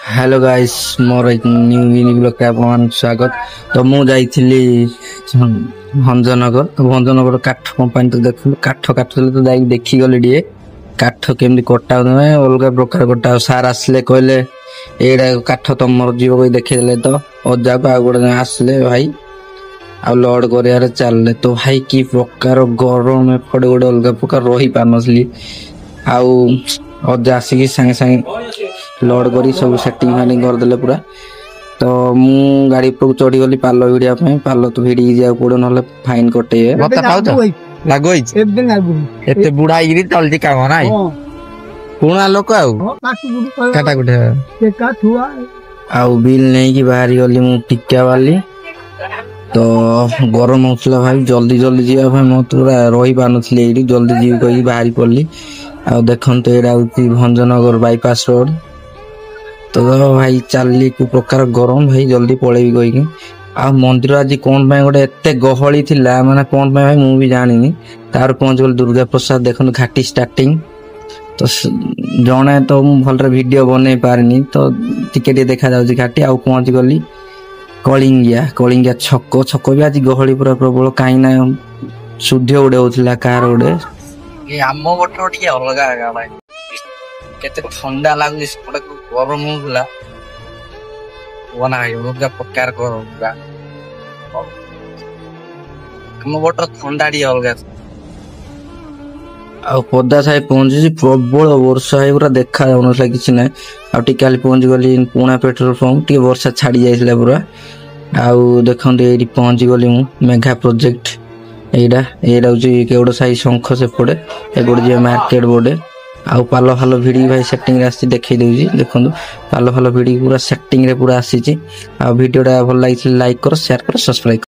Hello guys मोर एक new mini blog के आपन स्वागत। तो मु जाइथिली भंजनगर। तो भंजनगर काठ कंपनी तो देखलु काठ काटले तो जाई देखि गले डिए काठ केमदी कटा होय अलग प्रकार कटा सार आसले कहले एडा काठ तमर जीव कोई देखिले तो अजा को आगुडे आसले भाई आ लोड करियारे चलले तो भाई की प्रकार गरम में पड़े गोडे अलग प्रकार रही पानसली आउ अजा आसिकी संगे संगे लोड करी सब सेटिंग फाइटिंग कर देले पूरा। तो मु गाड़ी पर चढ़ी गली पालो भिड़िया पालो तो भिड़ी जा पड़ो न फाइन कटे मत पाउ लागोई एकदम लागो एते बुढ़ा गिरी चलती काम नाई पुणा लोक आउ काटा गुटे के काठुआ आउ बिल नहीं कि बाहरी गली मु टिक्का वाली। तो गरम होतला भाई जल्दी जल्दी जीवा भाई मत पूरा रही पानथले एडी जल्दी जीव कही बाहरी पड़ली। आ देखन तो एडा भंजनगर बाईपास रोड। तो भाई चलली को प्रकार गरम भाई जल्दी पळेबी कहि आ मंदिर आज कोन भाई गोटे एते गहली थिला माने कोन भाई मु भी जानिनी तार पहुंच गल दुर्गा प्रसाद देखन घाटी स्टार्टिंग। तो जणे तो मु भलरे वीडियो बने पारनी तो टिके देखा जाउची घाटी आ पहुंच गली कलिंगिया छक भी आज गहली पूरा प्रबल काई ना शुद्ध उडे होथिला कार उडे ए आमो गोटो टिके अलगा आगा भाई केते ठंडा लागुची सेपटे गरम होला वना अलगा प्रकार गरम आमो गोटो ठंडा डी अलगा आ पद्दा साई पहुंची प्रबल वर्षा है पूरा देखा जाउनसला किछि नै आ टिकाली पहुंच गली पुणा पेट्रोल पंप टी वर्षा छाड़ी जाइसला पूरा आउ देखन एडी पहुंच गली मु मेगा प्रोजेक्ट एडा होची केवडो साई शंख से पड़े एगोड जे मार्केट बोर्ड आउ पालो फालो भिडी भाई सेटिंग आसी देखै देउजी देखंदु पालो फालो भिडी पूरा सेटिंग रे पूरा आसी छि आ वीडियोटा भल लागिछ लाइक करो शेयर करो सब्सक्राइब